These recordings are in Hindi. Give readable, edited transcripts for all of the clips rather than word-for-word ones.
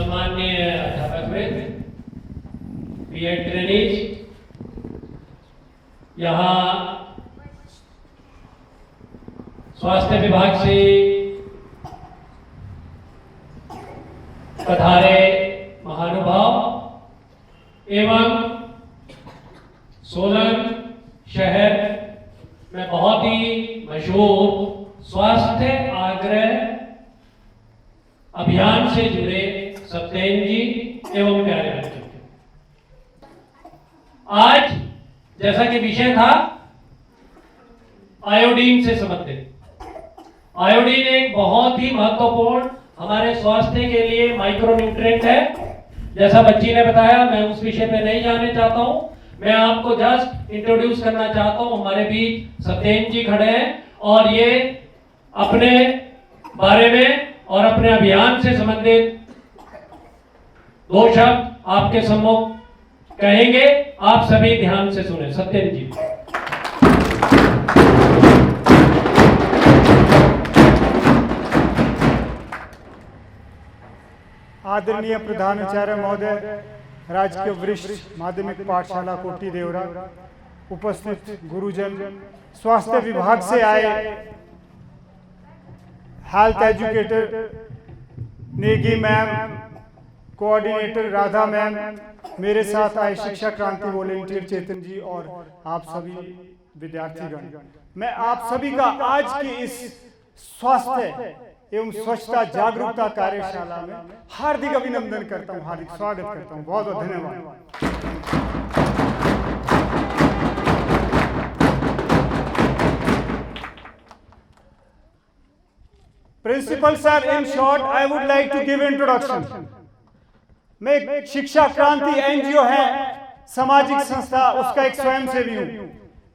सम्माननीय अध्यापकवृंद, प्रिय ट्रेनीज, यहाँ स्वास्थ्य विभाग से पधारे महानुभाव एवं सोलन शहर में बहुत ही मशहूर स्वास्थ्य आग्रह अभियान से जुड़े सत्येन जी एवं प्यारे बच्चों, आज जैसा कि विषय था आयोडीन से संबंधित। आयोडीन एक बहुत ही महत्वपूर्ण हमारे स्वास्थ्य के लिए माइक्रोन्यूट्रिएंट है। जैसा बच्ची ने बताया, मैं उस विषय पे नहीं जाने चाहता हूं। मैं आपको जस्ट इंट्रोड्यूस करना चाहता हूं। हमारे बीच सत्येन जी खड़े हैं और ये अपने बारे में और अपने अभियान से संबंधित दो शब्द आपके सम्मुख कहेंगे। आप सभी ध्यान से सुने। सत्येन जी। आदरणीय प्रधानाचार्य महोदय, राजकीय वरिष्ठ माध्यमिक पाठशाला कोटी देवरा, उपस्थित गुरुजन, स्वास्थ्य विभाग से आए health educator Negi ma'am, coordinator Radha ma'am, मेरे साथ आए शिक्षा क्रांति वॉलेंटियर चेतन जी और आप सभी विद्यार्थीगण, मैं आप सभी का आज की इस स्वास्थ्य एवं स्वच्छता जागरूकता कार्यशाला में हार्दिक अभिनंदन करता हूं, हार्दिक स्वागत करता हूं। बहुत बहुत धन्यवाद। Principal sir, in short I would like to give introduction. मैं एक शिक्षा क्रांति एनजीओ है, सामाजिक संस्था, उसका एक स्वयंसेवी हूं।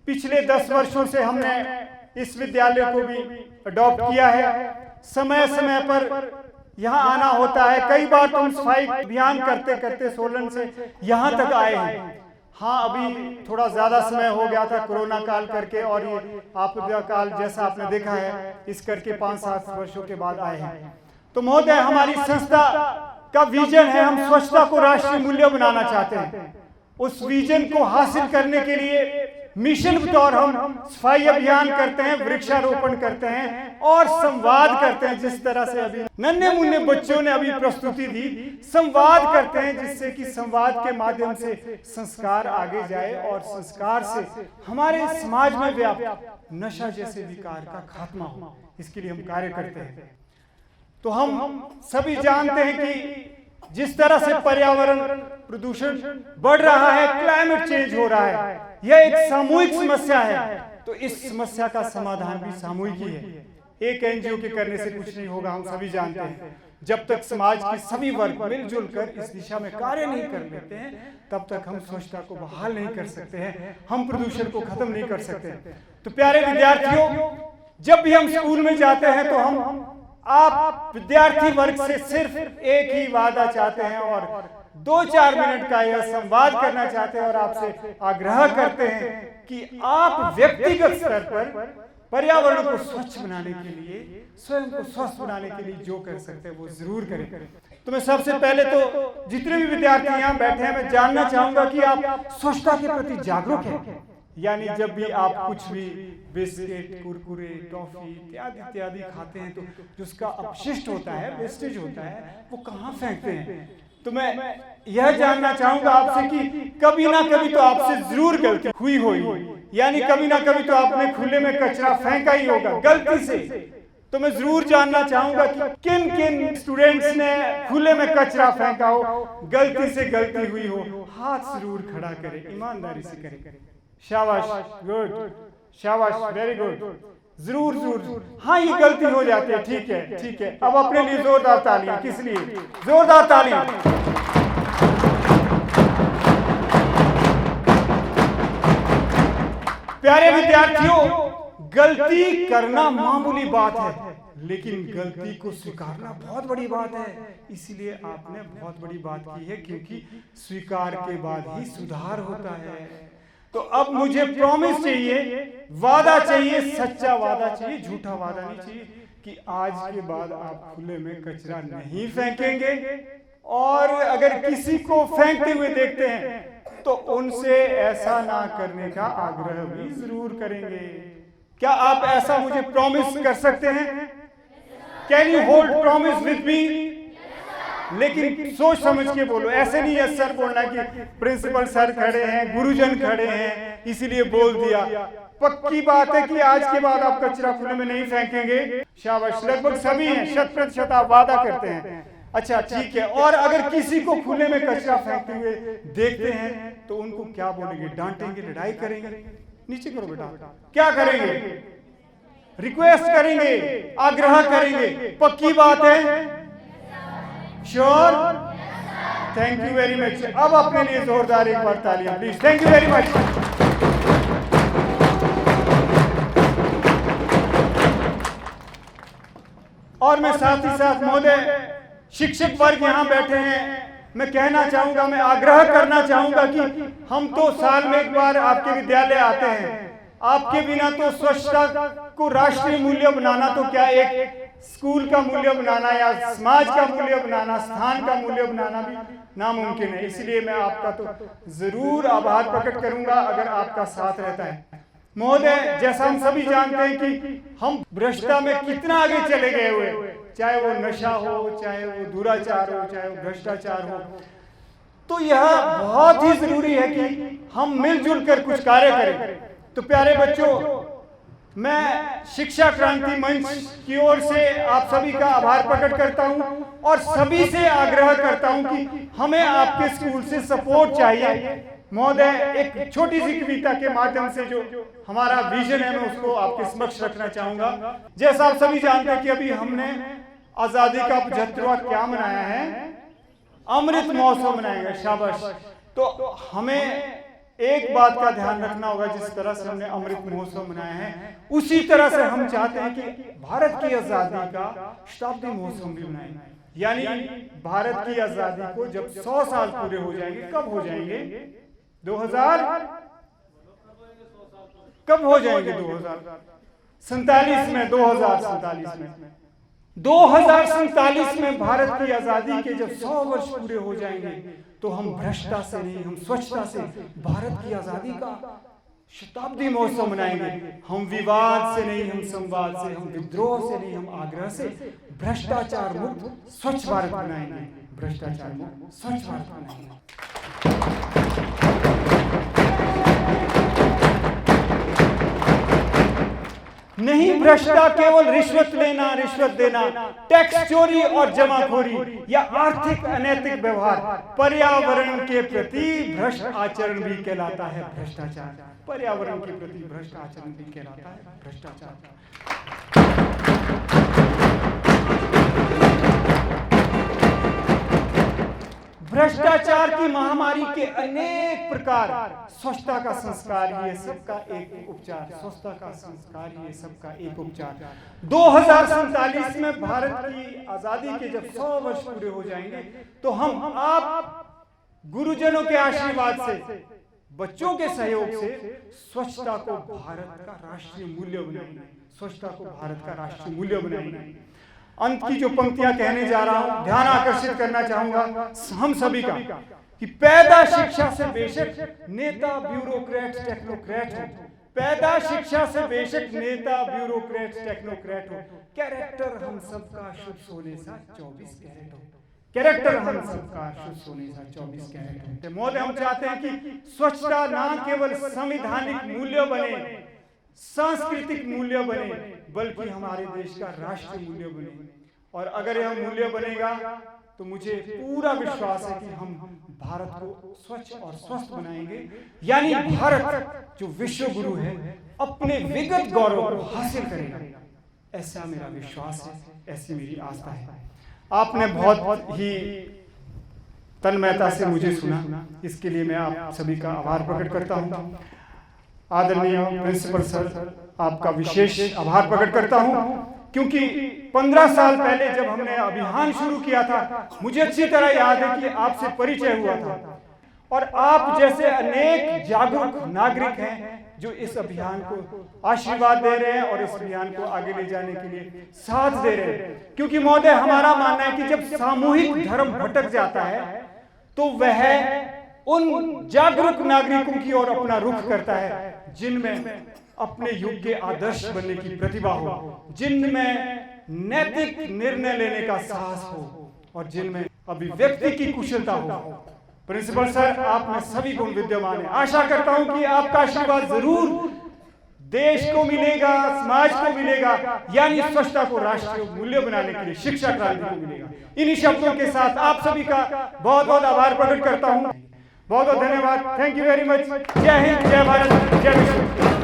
पिछले 10 वर्षों से हमने इस विद्यालय को भी अडॉप्ट किया है। समय समय पर यहाँ आना होता है। कई बार तो हम सफाई अभियान करते करते सोलन से यहाँ तक आए हैं। हाँ, अभी थोड़ा ज्यादा समय हो गया था कोरोना काल करके, और ये आपदा काल जैसा आपने देखा है, इस करके 5-7 वर्षों के बाद आए हैं। तो महोदय, हमारी संस्था का विजन है, हम स्वच्छता को राष्ट्रीय मूल्य बनाना चाहते हैं। उस विजन को हासिल करने के लिए मिशन के तौर हम सफाई अभियान करते हैं, वृक्षारोपण करते हैं और संवाद करते हैं। जिस तरह से अभी नन्हे मुन्ने बच्चों ने अभी प्रस्तुति दी, संवाद करते हैं जिससे कि संवाद के माध्यम से संस्कार आगे जाए और संस्कार से हमारे समाज में व्याप्त नशा जैसे विकार का खात्मा हो। इसके लिए हम कार्य करते हैं। तो हम सभी जानते हैं कि जिस तरह से पर्यावरण प्रदूषण बढ़ रहा है, क्लाइमेट चेंज हो रहा है, यह एक सामूहिक समस्या है। तो इस समस्या का समाधान भी सामूहिक ही है। एक एनजीओ के करने से कुछ नहीं होगा, हम सभी जानते हैं। जब तक समाज के सभी वर्ग मिलजुल कर इस दिशा में कार्य नहीं कर लेते हैं, तब तक हम स्वच्छता को बहाल नहीं कर सकते हैं, हम प्रदूषण को खत्म नहीं कर सकते। तो प्यारे विद्यार्थियों, जब भी हम स्कूल में जाते हैं तो हम आप विद्यार्थी वर्ग से सिर्फ एक ही वादा चाहते हैं और 2-4 मिनट का यह संवाद करना चाहते हैं और आपसे आग्रह करते हैं कि आप व्यक्तिगत स्तर पर पर्यावरण को स्वच्छ बनाने के लिए, स्वयं को स्वस्थ बनाने के लिए जो कर सकते हैं वो जरूर करें। तो मैं सबसे पहले तो जितने भी विद्यार्थी यहाँ बैठे हैं, मैं जानना चाहूंगा कि आप स्वच्छता के प्रति जागरूक हैं। यानी जब भी आप कुछ भी बिस्किट, कुरकुरे, टॉफी इत्यादि इत्यादि खाते हैं तो जो उसका अपशिष्ट होता है, वेस्टेज होता है, वो कहाँ फेंकते हैं। तो मैं यह जानना चाहूंगा आपसे कि कभी ना कभी तो आपसे जरूर गलती हुई होगी, यानी कभी ना कभी तो आपने खुले में कचरा फेंका ही होगा गलती से। तो मैं जरूर जानना चाहूंगा कि किन किन स्टूडेंट्स ने खुले में कचरा फेंका हो, गलती से गलती हुई हो, हाथ जरूर खड़ा करें, ईमानदारी से करें। शाबाश, गुड, शाबाश, वेरी गुड। जरूर जरूर, हाँ, ये गलती हो जाती है, ठीक है, ठीक है। अब अपने लिए जोरदार तालियां, किस लिए? जोरदार तालियां। प्यारे विद्यार्थियों, गलती करना मामूली बात है, लेकिन गलती को स्वीकारना बहुत बड़ी बात है। इसीलिए आपने बहुत बड़ी बात की है, क्योंकि स्वीकार के बाद ही सुधार होता है। तो अब मुझे प्रॉमिस चाहिए, वादा चाहिए, सच्चा वादा चाहिए, झूठा वादा नहीं चाहिए कि आज के बाद आप खुले में कचरा नहीं फेंकेंगे और अगर किसी को फेंकते हुए देखते हैं तो उनसे ऐसा ना करने का आग्रह भी जरूर करेंगे। क्या आप ऐसा मुझे प्रॉमिस कर सकते हैं? Can you hold promise with me? लेकिन सोच समझ के बोलो, ऐसे नहीं यस सर बोलना कि प्रिंसिपल सर खड़े हैं, गुरुजन खड़े हैं इसीलिए बोल दिया। पक्की बात है कि आज के बाद आप कचरा खुले में नहीं फेंकेंगे। शाबाश, लगभग सभी हैं, 100% आप वादा करते हैं। अच्छा ठीक है। और अगर किसी को खुले में कचरा फेंकते हुए देखते हैं तो उनको क्या बोलेंगे? डांटेंगे, लड़ाई करेंगे? नीचे करो बेटा। क्या करेंगे? रिक्वेस्ट करेंगे, आग्रह करेंगे। पक्की बात है? Sure? Thank you very much. अब अपने लिए जोरदार एक बार तालियां please. Thank you very much. और मैं साथ ही साथ महोदय शिक्षक वर्ग यहां बैठे हैं, मैं कहना चाहूंगा, मैं आग्रह करना चाहूंगा कि हम तो साल में एक बार आपके विद्यालय आते हैं। आपके बिना तो स्वच्छता को राष्ट्रीय मूल्य बनाना तो क्या, एक स्कूल का मूल्य बनाना या समाज का मूल्य बनाना, स्थान का मूल्य बनाना भी नामुमकिन है। इसलिए मैं आपका तो जरूर आभार प्रकट करूंगा अगर आपका साथ रहता है। महोदय जैसा हम सभी जानते हैं कि हम भ्रष्टता में कितना आगे चले गए हुए, चाहे वो नशा हो, चाहे वो दुराचार हो, चाहे वो भ्रष्टाचार हो। तो यह बहुत ही जरूरी है कि हम मिलजुल कर कुछ कार्य करें। तो प्यारे बच्चों, मैं शिक्षा क्रांति मंच की ओर से आप सभी का आभार प्रकट करता हूं और सभी से आग्रह करता हूं कि हमें आपके स्कूल से सपोर्ट चाहिए। महोदय एक छोटी सी कविता के माध्यम से जो हमारा विजन है मैं उसको आपके समक्ष रखना चाहूंगा। जैसा आप सभी जानते हैं कि अभी हमने आजादी का 75वां क्या मनाया है? अमृत महोत्सव मनाएंगे। शाबाश। तो हमें एक बात का ध्यान रखना होगा, जिस तरह से हमने अमृत महोत्सव मनाया है उसी तरह से हम चाहते हैं कि भारत की आजादी का शताब्दी महोत्सव भी मनाएं। यानी भारत की आजादी को जब 100 साल पूरे हो जाएंगे, कब हो जाएंगे? 2000 कब हो जाएंगे? 2047 में, 2047 में 2047 में भारत की आजादी के जब 100 वर्ष पूरे हो जाएंगे तो हम भ्रष्टता से नहीं, हम स्वच्छता से भारत की आजादी का शताब्दी महोत्सव मनाएंगे। हम विवाद से नहीं, हम संवाद से, हम विद्रोह से नहीं, हम आग्रह से भ्रष्टाचार मुक्त स्वच्छ भारत बनाएंगे। भ्रष्टाचार मुक्त स्वच्छ भारत बनाएंगे। नहीं भ्रष्टा केवल रिश्वत लेना, रिश्वत देना, टैक्स चोरी और जमाखोरी या आर्थिक अनैतिक व्यवहार, पर्यावरण के प्रति भ्रष्ट आचरण भी कहलाता है भ्रष्टाचार। पर्यावरण के प्रति भ्रष्ट आचरण भी कहलाता है भ्रष्टाचार। भ्रष्टाचार की महामारी के अनेक प्रकार, स्वच्छता का संस्कार ये सबका एक उपचार, स्वच्छता का संस्कार ये सबका एक उपचार। 2047 में भारत की आजादी के जब 100 वर्ष पूरे हो जाएंगे तो हम आप गुरुजनों के आशीर्वाद से, बच्चों के सहयोग से स्वच्छता को भारत का राष्ट्रीय मूल्य बनाएंगे। स्वच्छता को भारत का राष्ट्रीय मूल्य बनाएंगे। अंत की जो पंक्तियां कहने जा रहा हूं, ध्यान आकर्षित करना चाहूंगा हम सभी का कि पैदा शिक्षा से बेशक नेता ब्यूरोक्रेट टेक्नोक्रेट हो, पैदा शिक्षा से बेशक नेता ब्यूरोक्रेट टेक्नोक्रेट हो, कैरेक्टर हम सबका शुद्ध सोने सा 24 कैरेट हो। कैरेक्टर हम सबका शुद्ध सोने सा 24 कैरेट हो। महोदय हम चाहते हैं कि स्वच्छता ना केवल संवैधानिक मूल्य बने, सांस्कृतिक मूल्य बने, बल्कि हमारे देश का राष्ट्रीय मूल्य बने। और अगर यह मूल्य बनेगा तो मुझे पूरा विश्वास है कि हम भारत को स्वच्छ और स्वस्थ बनाएंगे। यानी भारत जो विश्व गुरु है अपने विगत गौरव को हासिल करेगा, ऐसा मेरा विश्वास है, ऐसी मेरी आस्था है। आपने बहुत ही तन्मयता से मुझे सुना, इसके लिए मैं आप सभी का आभार प्रकट करता हूँ। आदरणीय प्रिंसिपल सर, आपका विशेष आभार प्रकट करता हूं क्योंकि 15 साल पहले जब हमने अभियान शुरू किया था, मुझे अच्छी तरह याद है कि आपसे परिचय हुआ था और आप जैसे अनेक जागरूक नागरिक हैं जो इस अभियान को आशीर्वाद दे रहे हैं और इस अभियान को आगे ले जाने के लिए साथ दे रहे हैं। क्योंकि महोदय, हमारा मानना है कि जब सामूहिक धर्म भटक जाता है तो वह उन जागरूक नागरिकों की ओर अपना रुख करता है जिनमें अपने युग के आदर्श बनने की प्रतिभा हो, जिनमें नैतिक निर्णय लेने का साहस हो और जिनमें अभिव्यक्ति की कुशलता हो। प्रिंसिपल सर, आप में सभी गुण विद्यमान है। आशा करता हूं कि आपका आशीर्वाद जरूर देश को मिलेगा, समाज को मिलेगा, यानी स्वच्छता को राष्ट्रीय मूल्य बनाने के लिए शिक्षा क्रांति को मिलेगा। इन्हीं शब्दों के साथ आप सभी का बहुत बहुत आभार प्रकट करता हूं। बहुत बहुत धन्यवाद। Thank you very much. जय हिंद, जय भारत, जय विश्व।